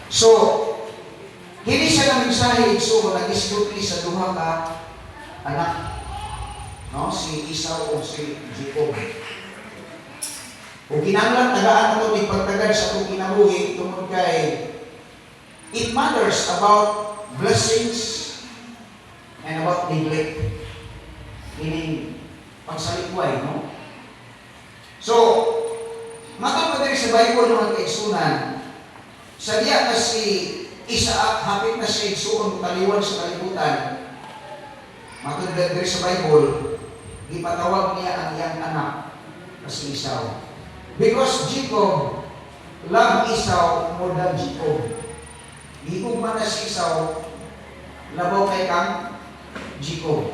So, hindi siya na mensahe igsuon nag-isdutli sa duha ka anak, no? Si Esau o si Jacob. Kung kinahanglan tagaan nato ni pagtagad sa atong kinabuhi tungod kay it matters about blessings and about neglect. Meaning pagsalikway, no? So, matapos din sa Bible mga kaigsunan, sa diya na si Isaac, hapit na siya igsuon taliwan sa kalibutan, matapos din sa Bible, ipatawag niya ang iyang anak na si Esau. Because Jacob loved Esau more than Jacob. Higugma na si Esau, labaw kay kang Jacob.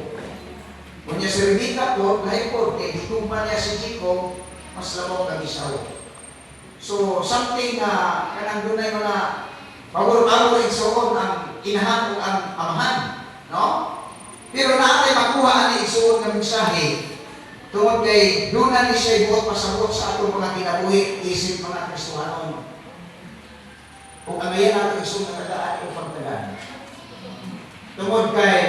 Kung niya si Rebecca po, lahi po, kaya higugma niya si Jacob, mas labaw kang Esau. So, something na kanang dunay mga pabor-pabor igsuon ang inahan o ang amahan. No? Pero naatay makuha ni igsuon ng mensahe tungod kay doon na ni siya ibuot pasabot sa atong mga kinabuhi, isip mga Kristohanon. Kung angayan natin igsuon na tagaan o pagtagaan. Tungod kay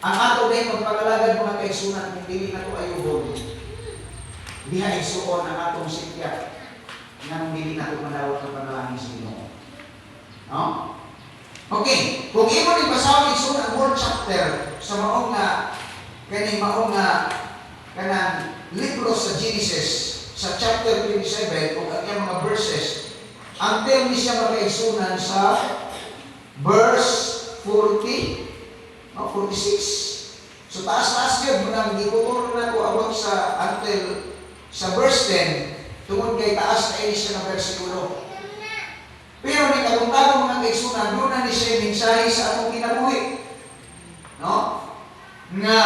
ang ato na pagpagalagad mga kaigsunan kung dili na ito ayuhon, diha igsuon ang atong sitya nang dili na ito madawat ng panalangin sa Ginoo. No? Okay, kung imo ni basahon igsuon ang whole chapter sa maong nga kanang libro sa Genesis sa chapter 27 o kanyang mga verses until ni siya makaigsunan sa verse 40 o 46. So taas-taas yun, munang giputuro na ko abot sa until sa verse 10 tungod kay taas na siya ng versikulo. Pero ni kabuntagong mga kaigsunan, doon na ni siya mensahe sa atong kinabuhi. No? Nga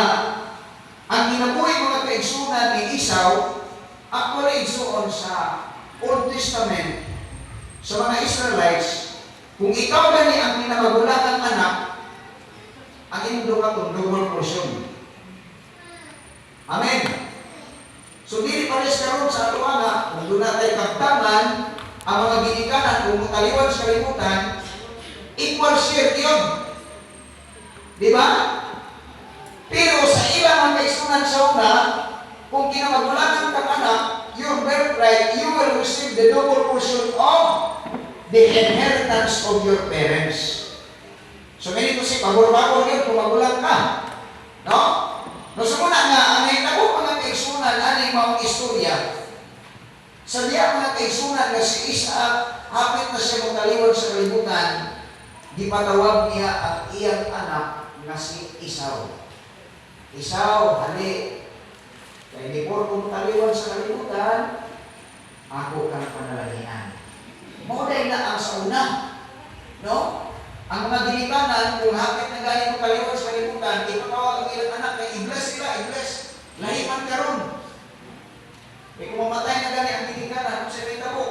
ang kinabuhi mga kaigsunan ni Esau, actually igsuon sa Old Testament sa mga Israelites, kung ikaw gani ang pinamagulang anak, ang inyong double portion. Amen. So dili pares karon sa ato ana, kung doon natin kagtaman ang mga ginikanan kung taliwan sa kalimutan, equal share yun. Di ba? Pero sa ilang mga kaigsunan sa una, kung kinamagulangan kang anak, your birthright, you will receive the double portion of the inheritance of your parents. So, ganito si pabor-pabor yun kung magulang ka. No? No, sa muna nga, ang nahitabo mga kaigsunan, aning mga istorya, sa diya mga kaigsunan na si Isaac, hapit na siya magtaliwan sa kalibutan, gipatawag niya ang iyang anak na si Esau. Esau, hali, kaya before kung taliwan sa kalimutan, ako kang panalagian. Moday na ang sa una. No? Ang mga ginikanan, kung hapit na galing mo taliwan sa kalimutan, ipatawag ang ilang anak, kaya i-bless sila, i-bless. Lahiman ka ron. Kaya kung mamatay na gani ang ginikanan, kung sa may tabo.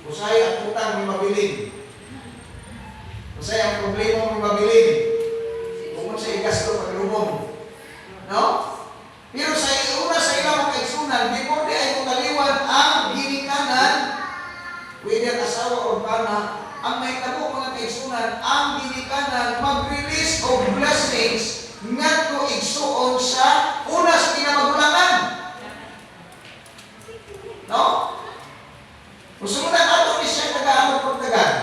Kusay ang utang may mabilin. Kusay ang problema may mabilin. Kung sa igasto paglubong. No? Pero sa una sa ilang mga kaigsunan, before di ay taliwan ang ginikanan, whether asawa o kana, ang mahitabo mga kaigsunan, ang ginikanan mag-release of blessings ngadto igsuon sa una sa kinamagulangan. No? Usunan ato ni siya nag-aamot pagtagan.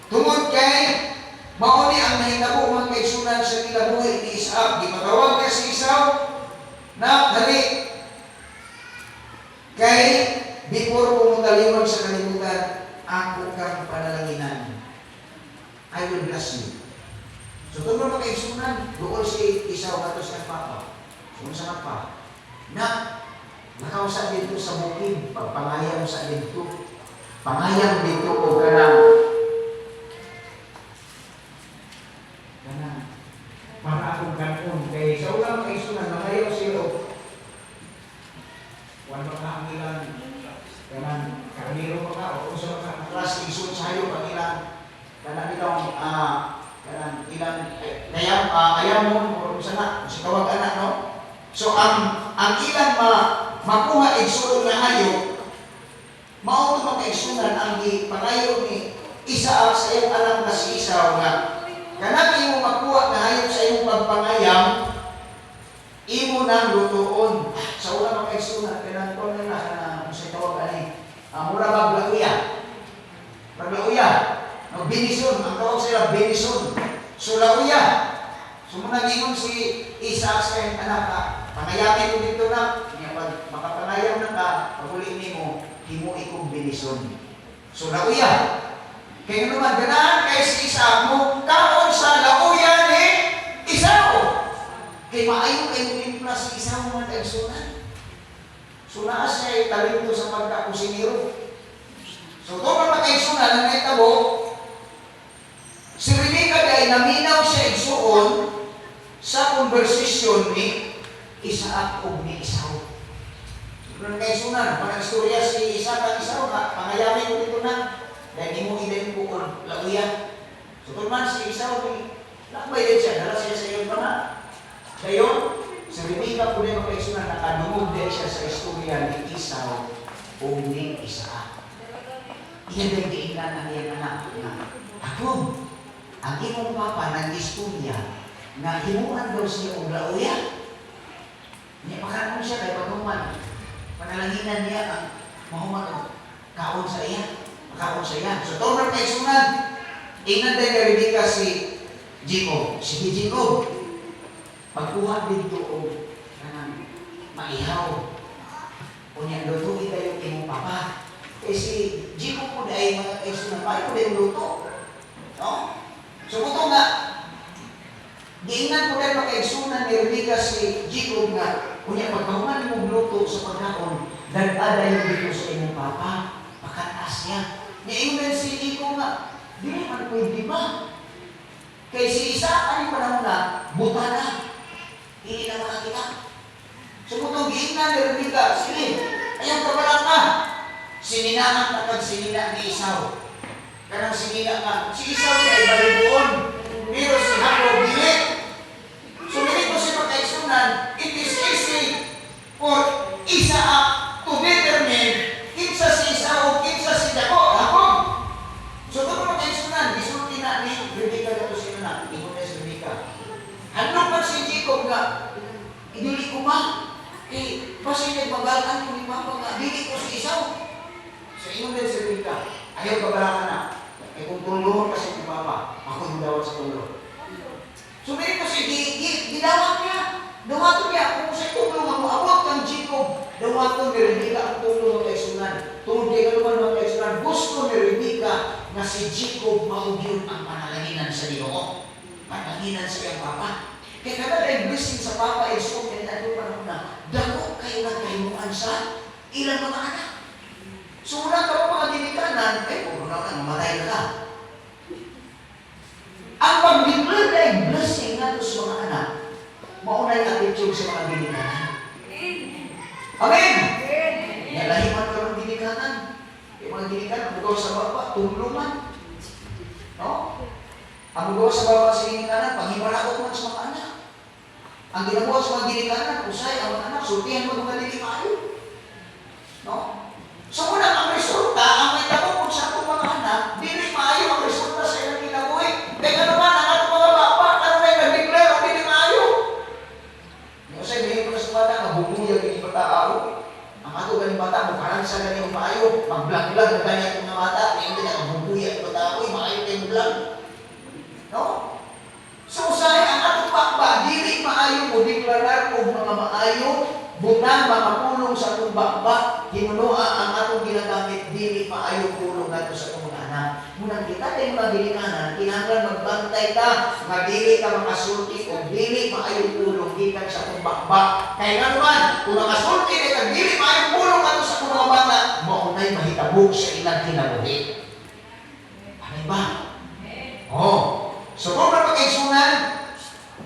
Tungod kay mauni ang nahitabo mga kaigsunan sa kinabuhi ni Isaac. Gipatawag niya si Esau na dali kay before kung taliwan sa kalimutan, ako kang panalanginan. I will bless you. So tungkol mga kaigsunan, doon si Esau ato sa papa. Kung sa pa, na nakausa dito sa bukid, pagpangayam sa dito. Pangayam dito o kanang para akong kanon. Kaya sa ulang kaigsunan, nangayaw sila. Huwag ba ka ang ilang kanang karniro pa ka o kung sa mga klas igsuon sa hayo pag ilang kanang ilang kanang ilang ayam mo o kung sana, si tawag anak, no? So ang ilang makuha igsuon na hayo pangayo ni Isaac sa iyong anak na si Esau nga kanang imo makuha na hayop sa iyong pagpangayam, imo nang lutuon. Sa una mga kaigsunan, kanang ko na sa tawag ani, mura maglauya. Maglauya. Binison, ang tawag sila binison. So lauya. So nag-ingon si Isaac sa iyong anak, pangayamin ko dito na, makapanayam na ka, paguli nimo, himo ikong binison. So lauya. Kaya naman, ganaan kay si Isaac mo, kaon sa lauya ni Esau. Kaya maayon kayo nimpla si Esau mga kaigsunan. So naa siya talento sa pagkakusiniro. So ito mga kaigsunan, ang naitabo, si Rebecca ay naminaw siya igsuon sa konversasyon ni Isaac o ni Esau. So mga kaigsunan, panag-istorya si Isaac at Esau, pangayamin ko dito na, dahil di mo ilin ko kung lauya. So tulman si Esau, lakbay din siya, dala siya sa iyong pana. Ngayon, si Rebecca po na makaisunan, nakadungog din siya sa istorya ni Esau o ni Isaac. Iyan din diingnan ang iyang anak na, Akong, ang imong papa ng istorya na himuan daw siya o lauya. Niya pakaroon siya kay paghuman. Panalanginan niya ang mahuman kaon sa iya. Makaon sa iya. So, ito na kaisunan. Ingnan din na Rebecca si Jacob. Sige Jacob, pagkuha dito o maihaw. O niya, lutuin kayo imong papa. Eh si Jacob po dahil mga kaisunan, paano po dahil luto? No? So, ito nga, giingnan po dahil mga kaisunan ni Rebecca si Jacob nga, o niya, pagkahuman mong luto sa pagkaon, dagada yung dito sa imong papa, pakataas niya. Niingnan si Jacob nga, di naman pwede ba? Kaya si Isaac, ano panahon na, buta na. Hindi na makakita. Sumutong giingnan ni Rebecca, sige, ayaw ka pala ka. Sininaan ka pag sinina ni Esau. Karang sinina ka, si Esau ay balibuon. Pero si Jacob, dili. So, dili ko si pagkaisunan, it is easy for Isaac to determine kinsa si Esau, kinsa si Jacob. So, ito po pagkaisunan, isulti na ni Rebecca na ito sinuna. Ito na si Rebecca. Ano pa si Jacob nga, idili ko ba? Basta nagmagalan ko ni Papa nga, dili ko si Esau. So, ingon din si Rebecca, ayaw kabalakan na. Kung tulungan kasi ni Papa, ako yung dawat sa tulong. So, meron kasi, gidawat niya. Dawato niya, kung sa tulong ang maabot kang Jacob, dawato ni Rebecca ang tulong ng kaisunan. Tungkol kay kaluman ng kaisunan, gusto ni Rebecca na si Jacob maugyon ang panalanginan sa Ginoo. Panalanginan sa iyang Papa. Kaya kada dahil blessing sa Papa, so, kaya natin panahon na, dako kayo nagkainuan sa ilang mga anak. So, wala ka mga dinikanan, kung wala ka, mamatay na ka. Ang pag-declare na yung blessing nato sa mga anak, mauna yung attitude sa mga dinikanan. Amen! Nalahiman ka ng dinikanan. Yung mga dinikanan, magawa sa baba, tulungan. No? Ang magawa sa baba sa dinikanan, panghimalakot man sa mga anak. Ang ginagawa sa mga dinikanan, usay ang mga anak, sultihan mo mga dinimayo. No? So, muna ang resulta, ang may tapos sa itong mga anak, dili maayo ang resulta sa ilang kinabuhi. Kaya naman, ang atong mga bapa, ano na yung nag-declare ang dili maayo? Kasi may ko na sa bata, mabubuya yung pataaw. Ang ato galing bata, mukarang sa ganyan maayo, mag-blag-blag na ganyan yung mga mata, hindi na mabubuya yung pataaw, maayo yung blag. No? So, usay, ang atong bakba, dili maayo o deklarar o mga maayo, bunang mga pulong sa atong bakba, hinunoa ang atong ginagamit, dili maayo pulong nato sa atong mga anak. Munang kita tayo mga ginikanan, kinahanglan magbantay ka, nga dili ka makasulti o dili maayo pulong gikan sa atong bakba. Kaya nga naman, kung makasulti ka, dili maayo pulong nato sa atong mga bata, maunay mahitabog sa ilang kinabuhi. Ano ba? Oh. So, kung napag-igsunan,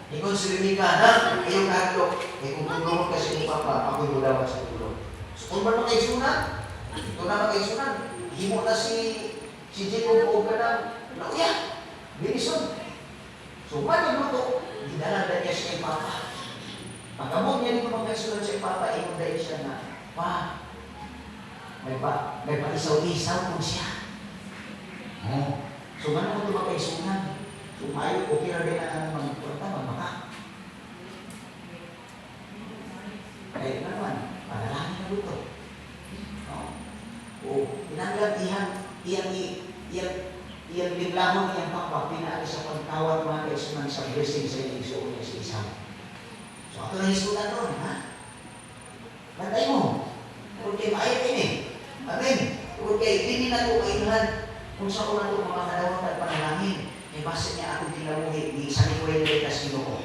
ikon si Rebecca na, ayong katlok, kung tulungan kasi ni Papa, ako yung dapat sa tulong. So, kung ba mag-igsunan, ito na mag-igsunan, himo na si Jacob o ka ng lauya, binison. So, mag-luto, dinala na niya siya yung Papa. Pagkamong niya nito mag-igsunan siya yung Papa, ikon dahil siya na, may pa isaw-isaw po siya. Oh. So, ano mo ito makaisunan? So, maayo, okay na rin ang magpunta, magbaka. Kaya naman, panalangin na dito. Oh. O, tinanggal iyang liblahon niyang papa, pinaalis sa pagkawat mga kaisunan sa blessing sa inyong isuon niya sa isang. So, ako na isunan doon, ha? Bantay mo. Kung kayo maayot ini. Amen. Kung kayo, hindi na ito kailan kung sa una ito mga kadawang at panalangin. Eh, basta niya ako tinamuhi ni San Nicolete Casino.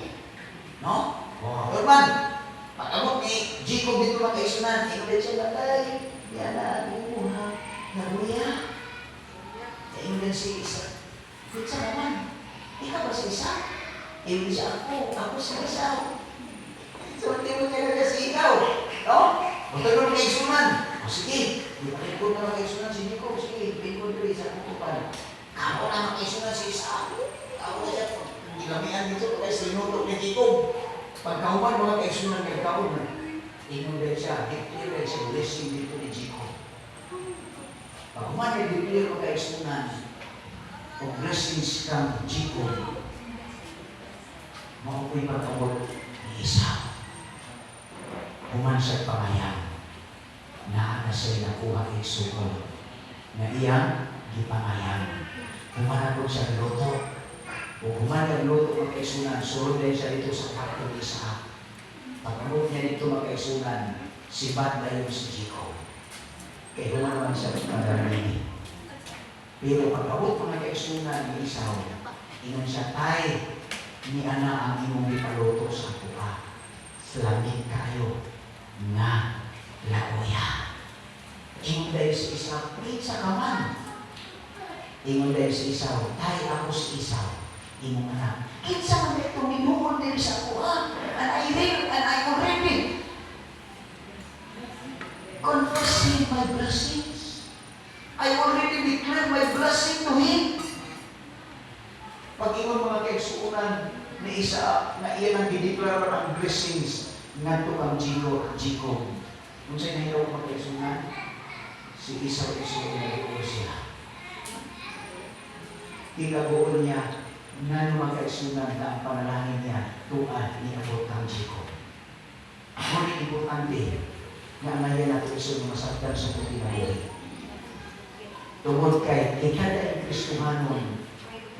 No? Oh, Urban, pag-abot ni Jacob dito mga kaisunan, inulit siya bagay. Yan na, ha? Naguya. Inulit si Isa. Kutsa naman. Ikaw ba si Isa? Inulit siya ako si Isa. So, hindi mo kaya kasi ikaw. No? Magtagod na isunan. O sige, di pa rin ko na makaisunan si Nico. Sige, bingkod ko isa kukupan. Ako na makaisunan si Isa. Ako na siya. Ilamihan dito kaya sinutok ni Nico. Pagkahuman mga kaisunan ng kaon na. Inulit siya. Declare siya blessing dito ni Nico. Pagkahuman na declare mga kaisunan o blessings kang Nico. Makupoy pagkabot ni Isa. Human siya pamayang na siya nakuha iksukol na iyang gipamayang. Human ako siya luto o human ang luto magkaisunan, surod din siya dito sa kapatid Isa. Pagkamot niya dito magkaisunan, si Bad na yung si Jacob. Kaya human naman siya pagkaramini. Pero pagkamot po magkaisunan ni Isaw, inon siya tay ni ana ang imong gipaluto sa kuha. Lamig kayo na lauya. Ingon dahil si Isaw, sa kaman. Ingon dahil si Isaw, tay ako si Isaw. Ingon anak, kinsa man ito minuhon din sa kuha. And I already confessing my blessings. I already declare my blessing to him. Pag ingon mga kaigsuunan ni Isa, na iyan ang dideklara ang blessings ngadto ang Jacob. Kung sa'yo nahiraw ko magkaisunan, si Isaw na siya. Tinabuon niya na magkaisunan na ang panalangin niya tuan ni abot ang Jacob. Ngunit importante na anayan natin iso ng masaktan sa pagkinabuhi. Tungkol kay ikada ang Kristuhanon,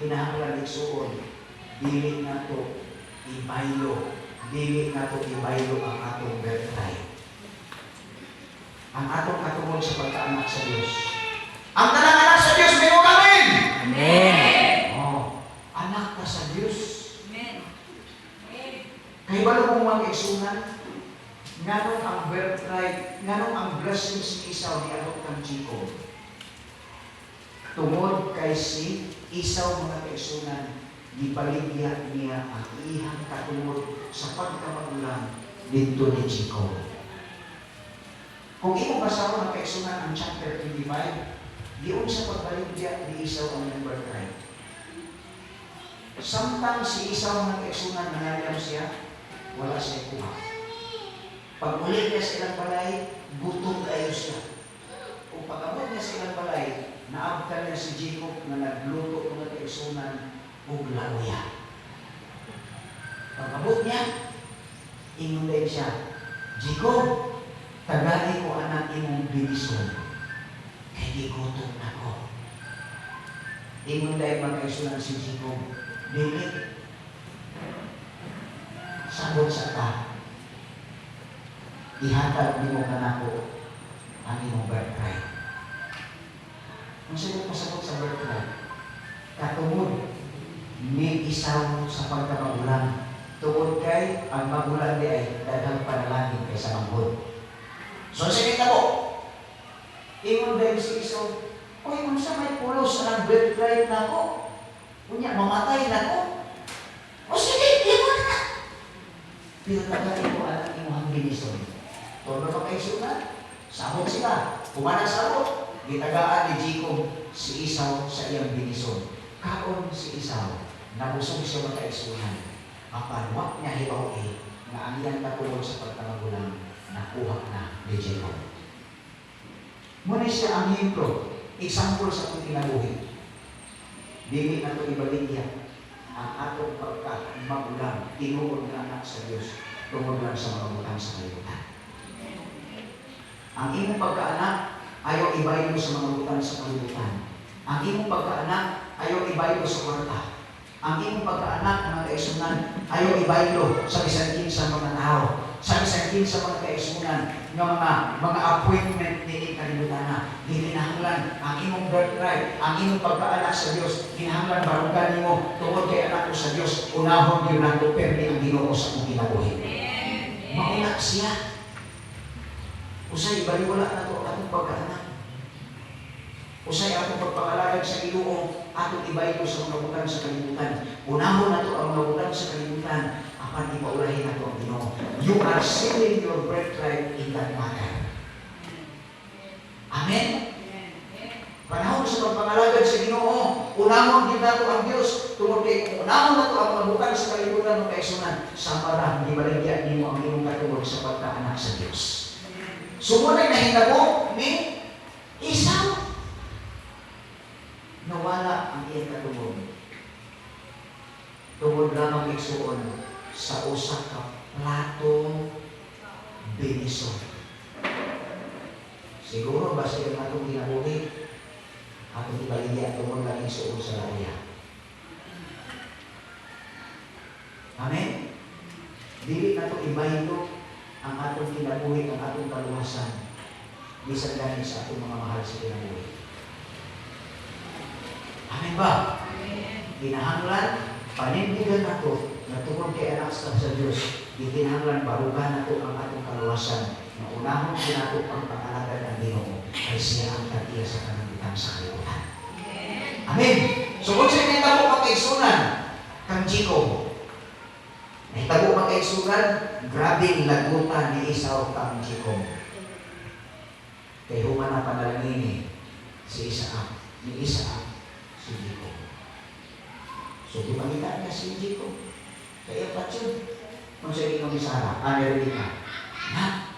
pinahanglan igsuon, dili na to ibaylo ang atong birthright. Ang atong katungod sa pagkaanak sa Diyos. Ang tanang anak sa Diyos, may amen! Amen. Oh, anak ka sa Diyos. Amen. Kaya ba nung mga kaisunan, nganong ang birthright, nganong ang blessings ni Isaw ni abot kang Jacob. Tungod kay si Isaw mga kaisunan, gibaligya niya ang iyang katungod sa pagkamagulang dito ni Jacob. Kung imo basaho ng kaisunan ang chapter 25, diyon sa pagbaligya ni Isaw ang iyang birthright. Samtang si Isaw ng kaisunan nangalyam siya, wala siya kuha. Pag ulit niya sa ilang balay, gutom kayo siya. Kung pag-abot niya sa ilang balay, naabtan niya si Jacob na nagluto ng kaisunan o lauya. Pag-abot niya, ingon din siya, Jacob, tagali ko anak imong binison, kaya di gutom ako. Ingon din magkaisunan si Jacob, dili, sabot sa ka, ihatag ni mo kanako ang imong birthright. Kung sino pasabot sa birthright, katungod ni Isaw sa pagkamagulang. Tungod kay ang magulang di ay daghang panalangin kaysa manghod. So sige na po. Ingon dahil si Isaw, oy, kung sa may pulos sa birthright na ko, kunya mamatay na ko. O sige, ingon na. Pero tagalin ko anak imuhang binison. Tono pa kayo suna, sabot sila. Kumana sabot, gitagaan ni Jacob si Isaw sa iyang binison. Kaon si Isaw, nabusog siya makaisunan. Apan wak niya hibaw na ang iyang katulog sa pagkamagulang nakuha na ni Jacob. Muna siya ang hintro, example sa kong kinabuhi. Dili na ito ibaligya ang atong pagka-magulang, tinuod na anak sa Diyos, tungod lang sa mga butang sa kalibutan. Ang imong pagkaanak, ayaw ibaylo sa mga butang sa kalibutan. Ang imong pagkaanak, ayaw ibaylo sa kwarta. Ang imong pagkaanak, mga kaisunan, ayaw ibaylo sa bisan sa mga tao. Sa bisan sa mga kaisunan, ng mga appointment ni kalibutan na. Hinahanglan ang imong birthright, ang imong pagkaanak sa Diyos. Hinahanglan barugan mo, tungod kay anak ko sa Diyos, unahon yun ang permi ang Ginoo sa akong kinabuhi. Mauna siya. Usay, baliwala na ito atong pagkaanak. Usay, atong pagpangalagad sa Ginoo, atong ibaylo sa mga butang sa kalibutan. Unahon na ito ang mga butang sa kalibutan, apan ipaulahin na ito ang Ginoo. You are sealing your birthright in that matter. Amen? Panahon sa pagpangalagad sa Ginoo, unahon din nato ang Diyos, tungod kay unahon na ito ang mga butang sa kalibutan ng kaisunan, sa para di baligyan nimo ang iyong katulog sa pagkaanak sa Diyos. Sumunay na hinabo ni Esau. Nawala ang iyong katulog. Tungod lamang igsuon sa usa ka platong biniso. Siguro ba siya natong ginabuhi? Atong ibaligya tungod lang igsuon sa laya. Amen? Dili na ito ibaylo ang atong kinabuhi, ang atong kaluwasan. Bisan ganin sa atong mga mahal sa kinabuhi. Amen ba? Kinahanglan, panindigan nato na tungkol kay anak sa Diyos, itinahanglan barugan nato ang atong kaluwasan na unahon din nato ang pangalagan ng Ginoo ay siya ang katiya sa kanang sa kalibutan. Amen. So kung siya nitabo makaigsunan kang Jacob, nitabo makaigsunan, grabing lagutan ni Esau kang Jacob. Kay human na panalangin si Isaac, ni Isaac si Jacob. So, di makita niya si Jacob. Kaya patyon. Kung siya inom ni Sarah, Amerika, na,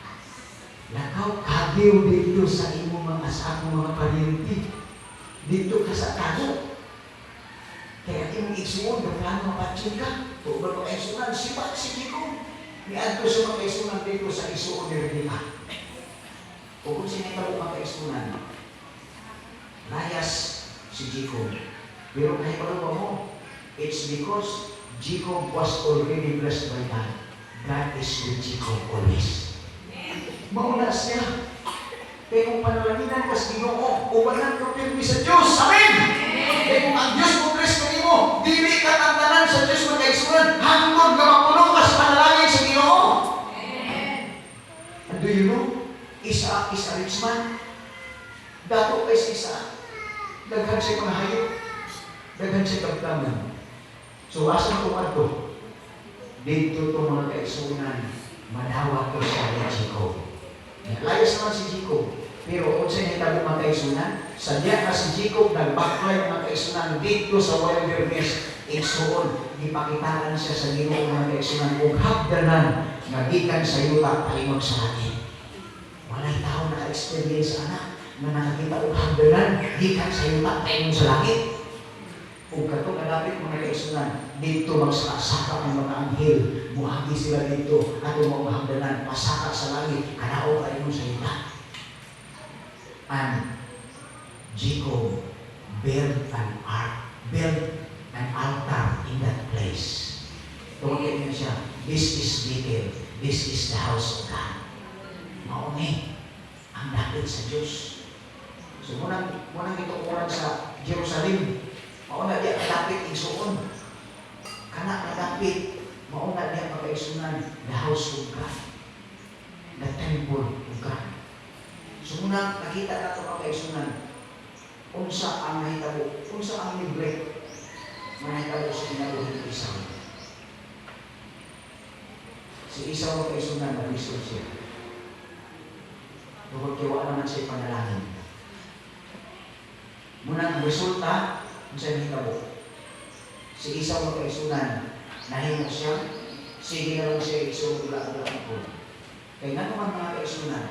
lakaw kagiw dito sa imo mga sa akong mga paniriti. Dito ka sa tago. Kaya imong igsuon, gaplaan mapatyon ka. Kung ba mga isunan, sipat si Jacob. Niadto sa mga isunan dito sa isuon ni Rebecca. O kung sinitabo mga isunan, layas si Jacob. Pero kahit ano mo, it's because Jacob was already blessed by God. God is with Jacob always. Mauna siya. Kaya kung panalaginan ka sa Ginoo, ubanan ka pirmi sa Diyos. Amen! Kaya kung ang Diyos mo bless ka mo, dili ka tantanan sa Diyos mo kaisunan, hangtod ka mapuno ka sa panalangin sa Ginoo. And do you know, Isaac is a rich man. Dato kay si Isaac. Daghan siya mga hayop. Daghan siya kaptaman. So, asa ko ato? Dito itong mga kaisunan, madawa ko siya ni Jacob. Layas naman si Jacob. Pero kung siya nitabo mga kaisunan, sadya na si Jacob nagbaklay mga kaisunan dito sa wilderness. Igsuon, ipakitaan siya sa Ginoo mga kaisunan kung hagdanan na gikan sa yuta palimag sa akin. Walay tao naka-experience anak na nakakita o hagdanan gikan sa yuta palimag sa langit. Kung katong kadapit mga kaisunan, dito magsakasaka ng mga anghel, buhagi sila dito, at mga mahagdanan, pasaka sa langit, kanao kayo sa ita. And Jacob built an altar in that place. Tungkol niya siya, this is Bethel, this is the house of God. Mauni, ang dapit sa Diyos. So, munang ito kurang sa Jerusalem, mauna diya kadapit igsuon. Kana kadapit, mauna diya pag-igsunan, the house of God. The temple of God. So muna, nakita na ito pag-igsunan. Unsa ang nahitabo, unsa ang neglect, manahitabo sa kinabuhi ng Esau. Si Esau pag-igsunan, nag-isod siya. Tungkol kiwa naman siya panalangin. Muna ang resulta, sa hitabo. Si Esau magkaisunan, nahimok siya, sige na lang siya isuula-ula ako. Kaya nga naman mga kaisunan,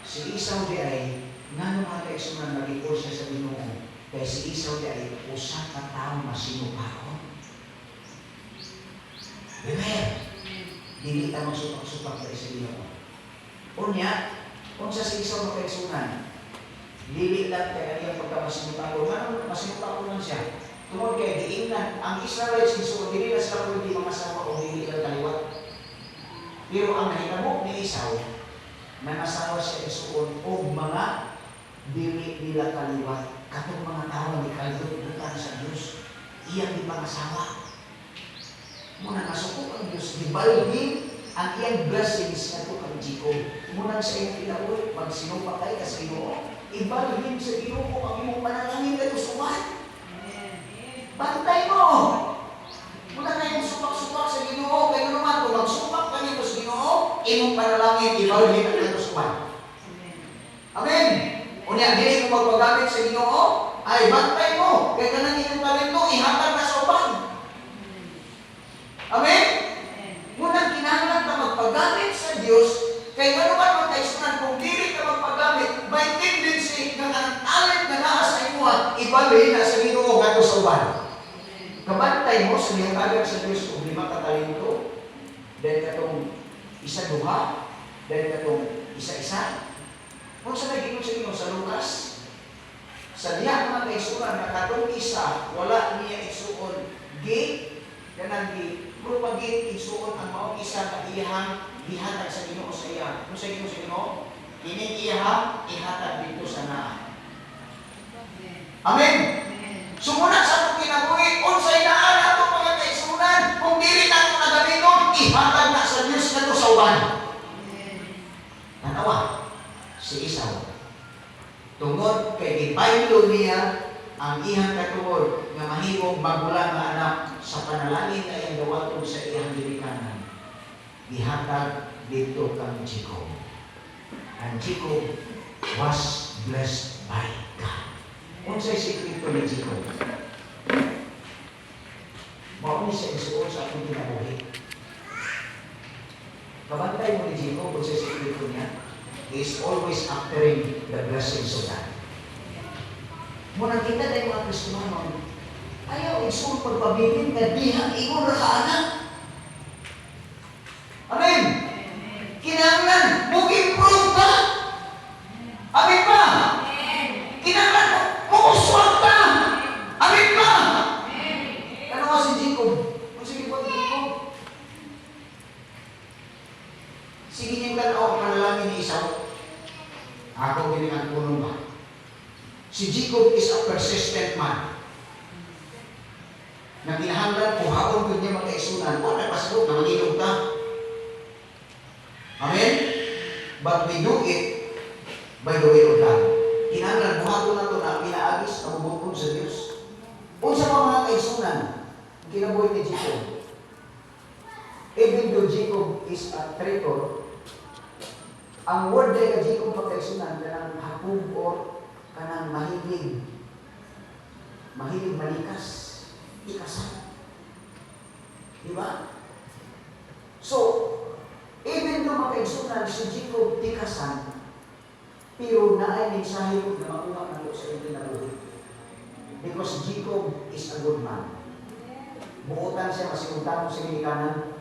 si Esau di ay, nga naman mga kaisunan, nag-ipol siya sa Ginoo, Kaya si Esau ay usa ka taong masinupakon. Beware! Dili ta magsupak-supak sa Ginoo. Unya, kung sa si Esau makaigsunan, dili lang kaya iyang pagkamasinupakon. Manong masinupakon lang siya. Tungod kay diingnan, ang Israelites gisuon dili na sila pwede mangasawa o dili lang kaliwat. Pero ang nahitabo ni Esau, nangasawa siya gisuon og mga dili nila kaliwat. Katong mga tao ni kalibot sa Diyos, iyang di pangasawa. Muna nasukok ang Diyos, gibalhin ang iyang blessings na ito kang Jacob. Muna sa iyong kinabuhi, pag sinupakay ka sa Ginoo, ibalhin sa Ginoo ang iyong panalangin na susuwan. Bantay mo! Muna na yung supak-supak sa Ginoo, kaya naman kung magsupak ka nito sa Ginoo, iyong panalangin, ibalhin ang iyong susuwan. Amen! Unya, dili mo magpagamit sa Ginoo, ay bantay mo. Kaya ka nang inyong talento, ihatag na sa uban. Amen? Ngunang kinahanglan ka magpagamit sa Diyos, kaya ano man magkaisunan, kung dili ka magpagamit, may tendency na ang talent na naa sa imuha, ibalhin na sa Ginoo nga sa uban. Kabantay mo sa iyong tagag sa Diyos kung 5 ka talento, dahil katong isa-duha, dahil katong isa-isa. Kung sa nagiging sa Ginoo sa Lucas, sa diha mga kaisunan na katong isa, wala niya isuon gate, kanang gate, pero pag gate isuon ang maong isa na iyahang ihatag sa Ginoo sa iya. Kung sa Ginoo sa Ginoo, kining iyahang ihatag dito sa naa. Amen? Sumunod sa atong kinabuhi, unsay naa nato mga kaisunan, kung dili nato nagamiton, ihatag na sa Dios nato sa uban. Tanawa. Si Esau. Tungod kay gipaylo niya ang iyang katuod nga mahimong magulang nga anak sa panalangin na iyang dawaton sa iyang ginikanan. Gihatag dito kang Jacob. And Jacob was blessed by God. Unsay sikreto ni Jacob? Mao ni siya isuon sa atong kinabuhi. Kabantay mo ni Jacob unsay sikreto niya? Is always acting the blessings of God. Muna kita tayo mga Kristiyano, ayaw isun pagpabilin na dihang ingon ra ka anak. Amen! Kinahanglan, mag-improve ka! Amen pa! Kinahanglan, mag-uswag ka! Amen pa! Ano nga si Jacob? Kung sige po Jacob, sige niyang tanaw ang panalangin ni Esau. Ako giningan punong ba? Si Jacob is a persistent man. Na kinahanglan kung haon ko niya magkaisunan, wala pasalog na manginog ka. Amen? But we do it by the way of God. Kinahanglan buhaton na ito na pinaagis na mabukod sa Diyos. Unsa pa mga kaisunan, kinabuhi ni Jacob. Even though Jacob is a traitor, ang word day ka Jacob pagkaisunan, kanang hapog or kanang mahilig malikas, ikasan. Diba? So, even though makaisunan si Jacob tikasan, pero naay mensahe na makuha nato sa iyong kinabuhi. Because Jacob is a good man. Buotan siya, masinuntan mo sa ginikanan.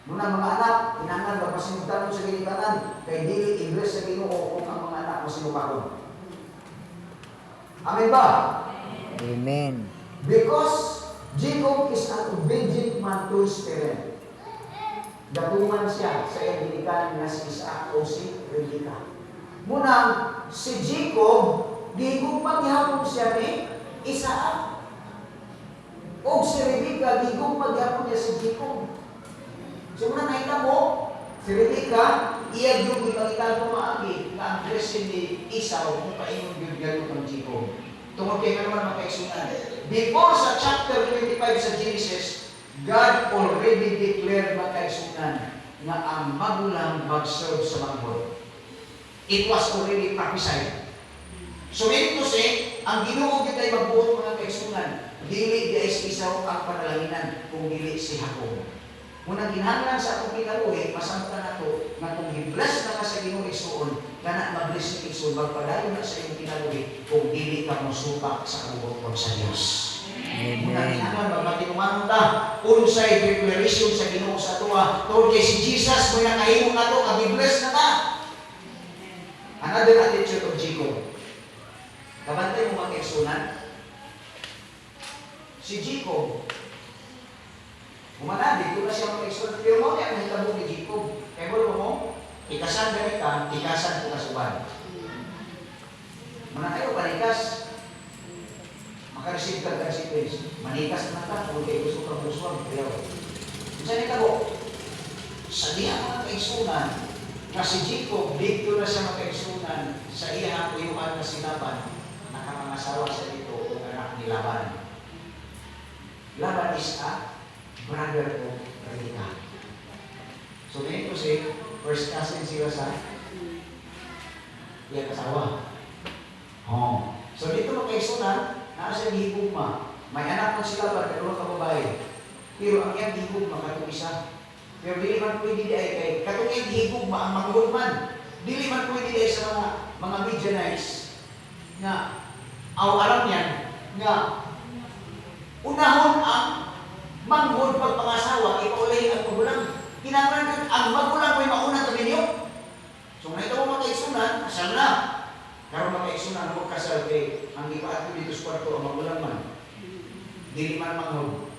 Muna mga anak, kinahanglan ba masinuntan mo sa ginikanan, kay dili ingres sa Ginoo kung ang mga anak masinupakon. Amen ba? Amen. Because Jacob is an obedient man to his parent. Datungan siya sa iyang ginikanan na si Isaac o si Rebecca. Muna, si Jacob, gigugmang gihapon siya ni Isaac. O si Rebecca, gigugmang gihapon niya si Jacob. So muna nakita mo, si Rebecca, iya yung ipagitan ko maagi na ang blessing ni Esau kung paingon yung galo ng Jacob. Tungkol kayo naman makaisunan. Before sa chapter 25 sa Genesis, God already declared makaisunan na ang magulang mag-serve sa manghod. It was already prophesied. So meaning to say, ang Ginoo gyud ay magbuot mga kaisunan, dili di ay si Esau ang panalanginan, kung dili si Jacob. Munang kinahanglan sa akong kinabuhi, masamta na to, nga kung i-bless na ka sa Ginoo igsuon, kana ma-bless ni igsuon, magpadayon na sa iyong kinabuhi, kung dili ka mosupak sa kabubuton sa Dios. Munang Amen. kinahanglan, magmatinumanon ta, unsay declaration sa Ginoo sa tuwa, tungkol kay si Jesus, mo nakahimo na to, mag-bless na ta. Another attitude of Jacob. Kabantay mo mga kaigsunan, si Jacob, umanadi, doon na siya mga kaigsunan, pero mo niya ang hitabo ni Jacob. Kaya mo, ikasan ganit ka, ikasan ko kasuban. Manakayo panikas, makareceive ka consequence. Manikas na ka, kung kayo gusto ka muswag, pero sa nitabo, sa diya mga kaigsunan, na si Jacob, dito na siya makaigsunan sa iyang uyuan na sinaban, nakamangasawa siya dito o anak ni Laban. Laban is a brother of Rebecca. So, ganito si first cousin sila sa iyang kasawa. Oh. So, dito makaigsunan, nasa gihigugma. May anak mo sila ba, pero ka babae. Pero ang iyang gihigugma, katong isa. Pero dili man pwede di ay kay katong iyang gihigugma ang manghudman. Dili man pwede di ay sa mga Midianites nga alam niyan nga unahon ang manghud pagpangasawa, ipaulay ang magulang. Kinahanglan ang magulang may mauna ta ninyo. So na ito mo makaigsunan, asal na. Karon makaigsunan mo kasal kay ang ipaadto dito sa kwarto ang magulang man. Dili man manghud.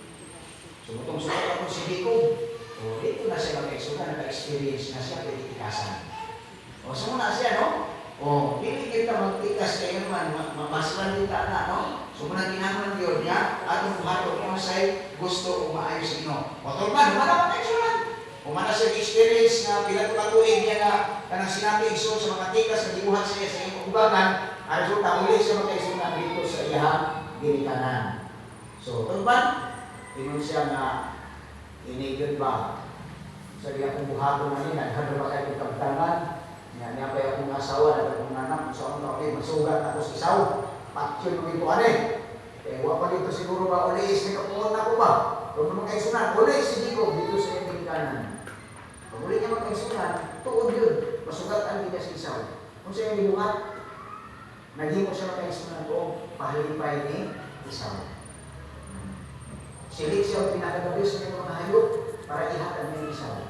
So mutong sukat ako si Jacob. O dito na siya makaigsunan, naka-experience na siya pwede ikasan. O so muna siya, no? O dili kita magtikas kayo naman, mabaslan kita na, no? So muna ginagawa yun niya, atong buhato kung say gusto o maayos sa inyo. O turban, humana makaigsunan. Humana siya experience na pinatulatuin niya na kanang sinabi igsoon sa mga tikas na dibuhat siya sa iyong ubagan, ay resulta muli siya makaigsunan dito sa iyang ginikanan. So turban, ingon siya na inigod ba? Sabi akong buhato na niya, naghado ba kayo kaptangan? Niya pa akong asawa, akong nanak, so ang okay, masugat ako sa isaw. Patyon mo ito eh, wala pa dito siguro ba, uliis, may kapuhan na ko ba? Kung naman kayo sunan, uliis si Jacob dito sa iyong kanan. Pag uli niya magkaisunan, tuod yun, masugatan niya sa isaw. Kung siya yung binuhat, naging mo siya magkaisunan ko, pahalipay ni isaw. Silik siya ang pinakagabi sa mga hayop para ihatag ng isaw.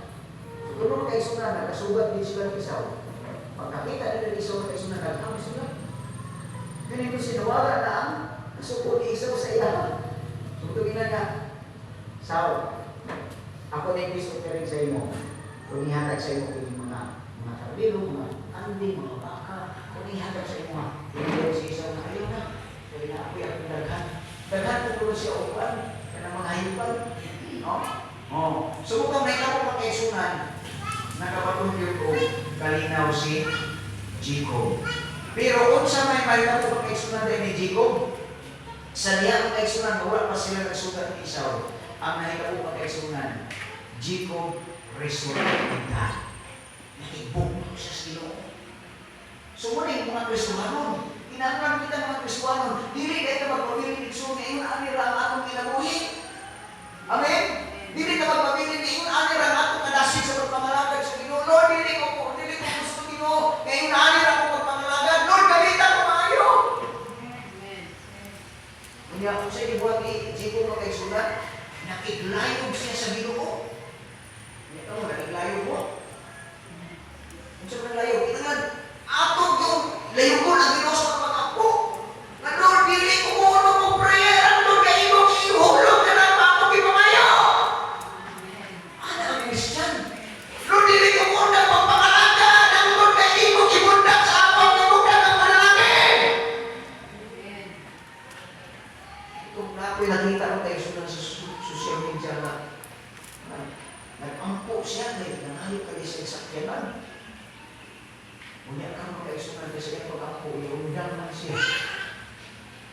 So, kung mga kaisunan, nagkasugat din sila ng isaw. Pagkakita nila ng isaw na kaisunan, nagkamo sila. Ganito sinawala na ang nasuko ni isaw sa iyahan. So, ito ginana, Saw, ako na yung gusto ka rin sa iyo. Kung ihatag sa iyo yung mga karbilo, mga kambing, mga baka, kung ihatag sa iyo, hindi si isaw na ayaw na. Kaya na ako yung daghan. Daghan ko tulo siya upan. Ng mga hipan, no? Oh. So kung may ako makaisunan, nakapatuloy ko kalinaw si Jacob. Pero kung sa may ako makaisunan din ni Jacob, sa diya makaisunan, wala pa sila nagsugat ni Isaw. Ang nahita ko makaisunan, Jacob resurrected God. Nakibog mo siya sa Ginoo. So muna yung mga Kristohanon, kinahanglan kita mga Kristohanon, dili kayo magpapili ni Ginoo, ngayon anira ang atong kinabuhi. Amen? Dili ka magpapili ni Ginoo, anira ang atong kadasit sa pagpamalagad sa Ginoo. Lord, dili ko gusto Ginoo, ngayon anira ako pagpamalagad. Lord, galita ko maayo. Kanya kung siya ibuhat ni Jacob makaisulat, nakiglayog siya sa Ginoo. Ito mo, nakiglayog mo. Kung siya nakiglayog, ito nga, atong yung layugon ang Ginoo sa pagpapako. Na Lord, dili ko kuno mo prayer, ang Lord, kaya mo ihulog na lang pa ako pipamayo. Ano ang Christian? Lord, dili ko kuno pagpangalagan, ang Lord, kaya mo ibundak sa apang ibundak ang manalangin. Itong na ako'y nakita ko tayo sa social media na nag-ampo siya, nangayo ka sa sakyanan. Unya ka mga kaisunan kasi ang pag-ampo, iundang man siya.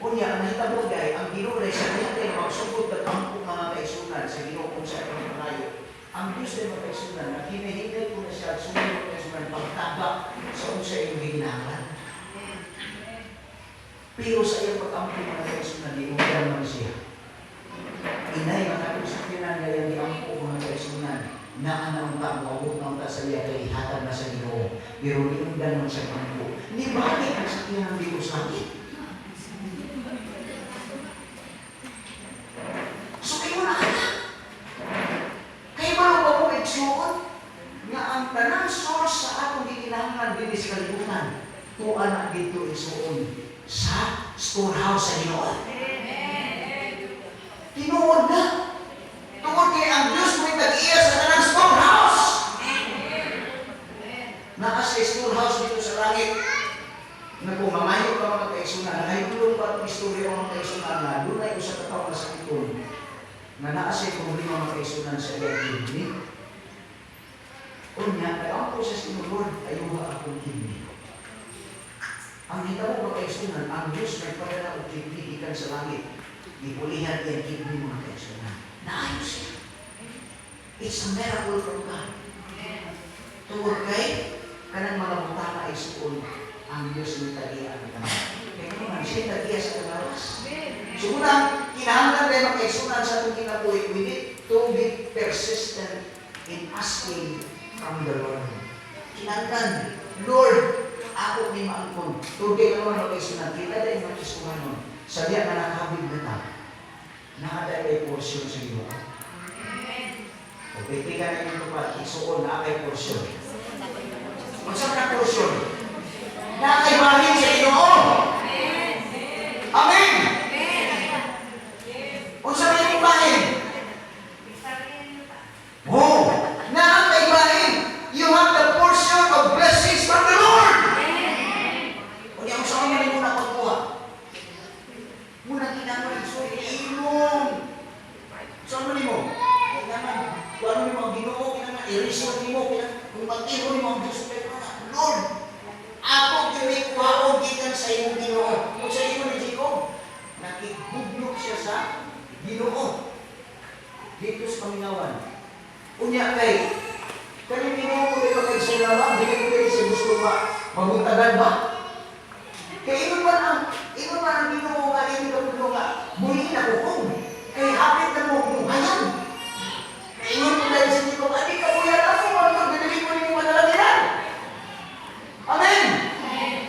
Unya, ang nahitabo dahil, ang Ginoo dahil sa natin, magsugod at ampo mga kaisunan sa Ginoo kung sa itong nangayo. Ang Diyos dahil mga kaisunan, na hinahinay ko na siya, sumunod mga kaisunan, pagtaba sa kung sa iyong hinahan. Pero sa iyong pag-ampo mga kaisunan, iundang man siya. Inay, mga kaisunan, gaya ni ampo mga kaisunan, na anong ka, mawag na sa iya kay hatag na sa Ginoo. Pero niundan man siya pangko. Ni bakit ang sakyan ng Diyos langit? So kayo na anak. Kayo ba mo igsuon? Nga ang tanang source sa atong gikinahanglan din sa kalibutan. Kung anak dito igsuon sa storehouse sa Ginoo. Tinuod na. Tungod kay ang Diyos mo'y tag-iya sa tanang storehouse. Naa sa storehouse dito sa langit. Na kung mamayo ka mga kaisunan, nahayulong pa itong istorya mga kaisunan na doon ay usa katawang sa iton na naa sa problema mga kaisunan sa iyang kidney. Unya, kaya ang proses ni Lord, ayuha akong kidney. Ang hitabo mga kaisunan, ang Diyos may padala o kidney ikan sa langit. Ipulihan yung kidney mga kaisunan. Naayos siya. It's a miracle from God. Tungkol kay kanang mga butana ay suon ang Diyos ng tagiya ang tanong. Kaya naman siya tagiya sa kalawas. So unang kinahanglan tayo makaisunan sa itong kinabuhi, we need to be persistent in asking from the Lord. Kinahanglan, Lord, ako ni maangkon. Tugay naman makaisunan. Kita tayo makisunan nun. Sabihan na nakabig na ta. Nakadaya ay porsyon sa iyo. O pitigan na yung tupat, isuon na akay porsyon. Kung saan na porsyon? Na kay bahin sa Ginoo. Amen. Kung saan yung bahin? Oh, na kay bahin, you have the portion of blessings from the Lord. Kung yung saan mo muna pagkuha. Muna kinamang isuon, inom. Saan mo mo? Kailangan, kung ano mo ang Ginoo, kailangan i-resort mo, kung mag-iho mo ang Diyos, Lord, ako kinikuhaon gikan sa iyong Ginoo. Kung sa iyo ni Jacob, nakigublok siya sa Ginoo. Dito sa pamingawan. Unya kay, kanyang Ginoo ko ito kay Sulama, hindi ko kayo siya gusto ba, maguntagan ba? Kaya inon man ang Ginoo nga, inon ka puno nga, muli na kukong. Kaya hapit na mo kung hayan. Kaya inon ko dahil sa Jacob, hindi ka buyan ako, ano, binili ko rin yung madalaginan. Amen!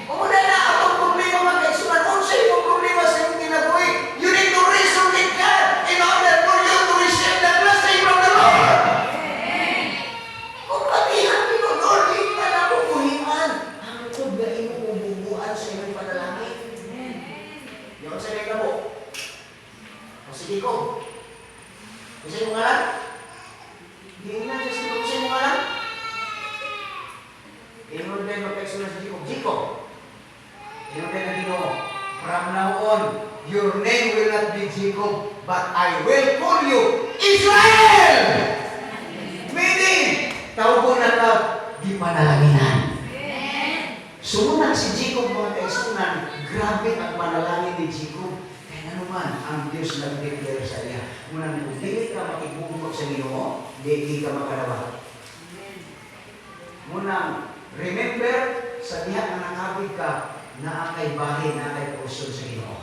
Umunay na atong problema mga kaisunan. Kung sa iyong problema sa iyong kinabuhi, you need to reason with God in order for you to receive the blessing from the Lord. Kung patihan mo, Lord, hindi ka na pupuhiman. Ang tug na iyong bububuan sa iyong panalangin. Yung sa iyong kabo. O sige ko. Kung sa iyong ngalan? Hindi na siya sa iyong ngalan? Inon din magkaisunan sa Jacob. Inon din na Ginoo. From now on, your name will not be Jacob, but I will call you Israel! Meaning, tawag na ka, di panalanginan. Sumunang si Jacob mga kaisunan, grabe ang panalangin ni Jacob. Kaya naman, ang Diyos nag-declare sa iya. Munang kung di ka makibubog sa Ginoo, di ka makalawa. Munang, remember, sa diha na nakabig ka, na kay bahin, na kay porsyon sa Ginoo.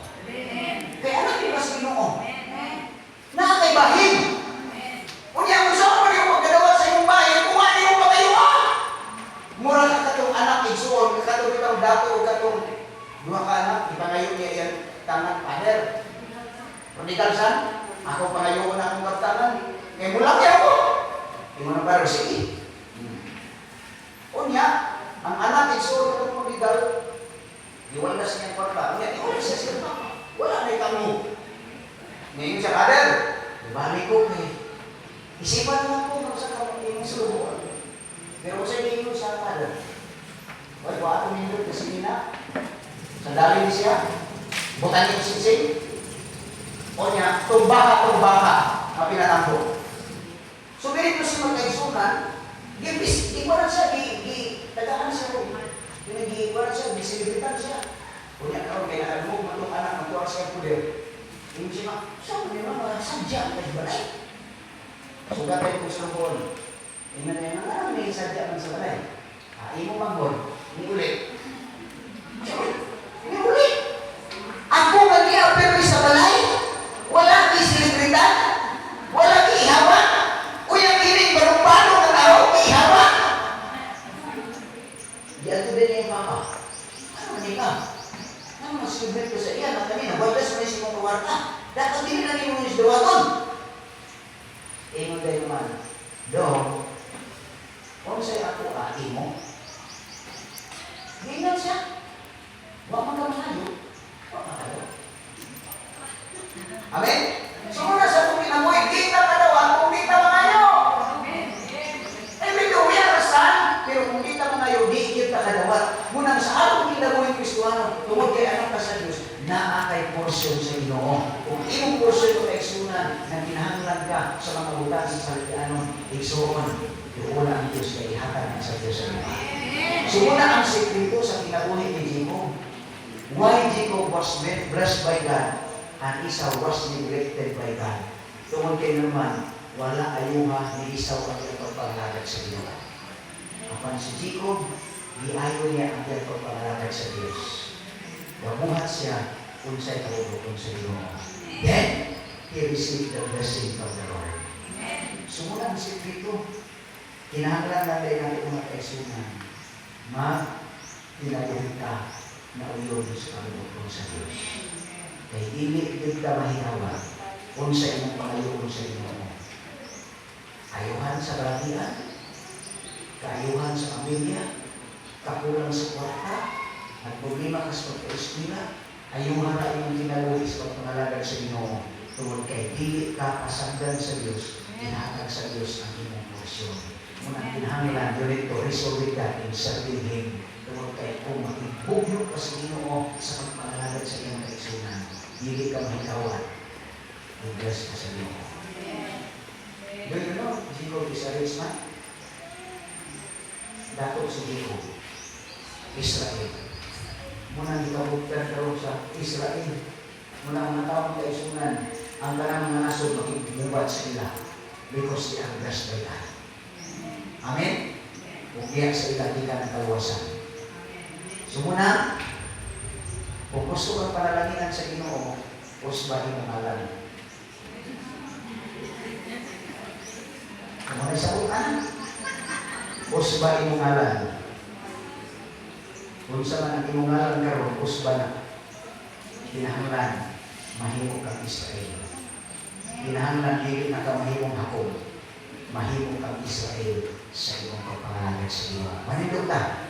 Kaya ano yung sa Ginoo? Na kay bahin. Unya, kung saan mo yung magdadawat sa iyong bahin, kung ano yung patayuan. Mura ka katong anak, igsuon, katong itong dato, katong dua ka anak, ipangayon niya yung tangan, father. Panigal san, ako pangayon na akong kaptangan. Kaya mula kaya ako. Yung mga baro, sige. Unya, ang anak igsuon katong panigal, iwan na siya ng kwarta. Unya, iwan na siya siya ng wala na ikamu. Ngayon siya, father, ibalik ko kay isipan lang ko sa kapatid ng sulubuan. Pero sa inyo sa father, wala ba ako nindot kasi nina? Sandali ni siya, butan yung sinsing. O niya, tumbaka, na pinatambo. So, ganito siya magkaisunan, iwanan siya, tagaan siya, iwanan siya, disilibritan siya. O niya, karoon, kaya nakadumog, matong anak, matuwag siya puder. Yung siya, saan mo naman, sadya ang balay. So, gatay ko sa bon. Tingnan niya, ano may sadya man sa balay? Imo magbon, ini ulit. Ini ulit. Ako mag-i-appear sa balay, wala disilibritan, wala ihawa, o yung ining barong-barong nagwagas pa si mong kawarta. Dapat din na nimo is dawaton. Ingon tayo naman, do, kung sa'yo ako imo, gingan siya. Huwag magkamahayo. Huwag makayo. Amen? So muna sa kung kinamoy, kita ka daw, kung kita mangayo. Eh, may duwi ang rasan, pero kung kita mangayo, di kita ka dawat. Muna sa atong kinamoy Kristuano, tungod kay anak ka sa Diyos, naakay porsyon sa Ginoo. Kung imong porsyon o kaigsunan, nang kinahanglan ka sa mga butas sa salitianon, igsuon, iula ang Diyos kay ihatag sa Diyos sa iba. So muna ang sekreto sa kinabuhi ni Jacob. Why Jacob was blessed by God and Esau was neglected by God? Tungod kay naman, wala ayuha ni Esau ang pagpapalagad sa Ginoo. Apan si Jacob, iayo niya ang pagpapalagad sa Diyos. Nabuhat siya kung sa'y kaubukon sa Ginoo. Then, he received the blessing from the Lord. Sumula ang sekreto, kinahanglan natin natin mga kaisunan, mag-tinayin ka na uyon sa kaubukon sa Diyos. Kaya hindi kita mahinawa kung sa imong pangayuon sa Ginoo. Ayuhan sa batian, kaayuhan sa pamilya, kakulang sa kwarta, at problema ka sa pagka-eskwela, ayuhan na imong kinaluhi sa pagpangalagad sa Ginoo. Tungod kay dili ka pasagdan sa Diyos, inahatag sa Diyos ang imong porsyon. Muna kinahanglan, dito, resolve ka in serving Him. Tungod kay kung makibugyo ka sa Ginoo sa pagpangalagad sa iyong kaigsunan, dili ka mahikawat, i-bless ka sa Ginoo. Do you know, Jacob is a rich man? Dato si Jacob, Israel. Muna gikabugtan karon sa Israel. Muna mga taong kaisunan, ang tanang mga nasod makikibubad sa ila because they are blessed by God. Amen? Kung diya sa ila, di ka ng kaluwasan. So muna, kung gusto kang panalanginan sa Ginoo, usbahin mo ngalan. Kung may sabutan, usbahin mo ngalan. Kung sa man ang imong ngalan karon, usba na. Kinahanglan, mahimo kang Israel. Kinahanglan, dili na ka mahimong Hakob. Mahimo kang Israel sa imong pagpangalagad sa Ginoo. Manindog ta,